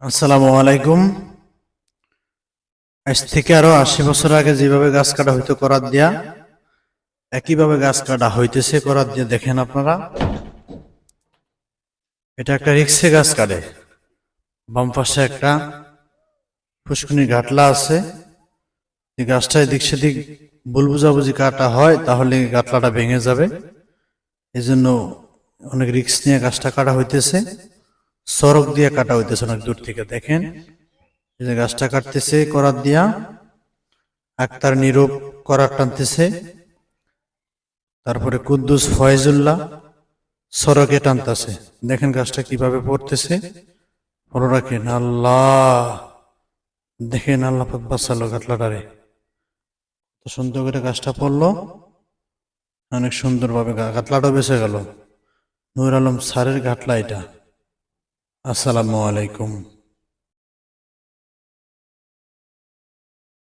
আসসালামু আলাইকুম। আজ থেকে আরো ৮০ বছর আগে যেভাবে গাছ কাটা হইতো করাত দিয়া, একইভাবে গাছ কাটা হইতেছে করাত দিয়া। দেখেন আপনারা, এটা একটা রিক্সে গাছ কাটে। বাম পাশে একটা পুষ্কুনি ঘাটলা আছে। এই গাছটা এদিক সেদিক ভুল বুঝাবুঝি কাটা হয় তাহলে ঘাটলাটা ভেঙে যাবে। এই জন্য অনেক রিক্স নিয়ে গাছটা কাটা হইতেছে। সড়ক দিয়ে কাটা হইতেছে অনেক দূর থেকে। দেখেন এই যে গাছটা কাটতেছে করাত দিয়া, আক্তার নীরব করাত টানতেছে, তারপরে কুদ্দুস ফয়জুল্লাহ সড়কে টানতেছে। দেখেন গাছটা কিভাবে পড়তেছে। ফলো রাখেন। আল্লাহ, দেখেন আল্লাহ পাক বাঁচালো ঘাটলাটারে। তো সুন্দর করে গাছটা পড়লো, অনেক সুন্দরভাবে ঘাটলাটা বেঁচে গেল। নূর আলম স্যারের ঘাটলা এটা। আসসালামু আলাইকুম।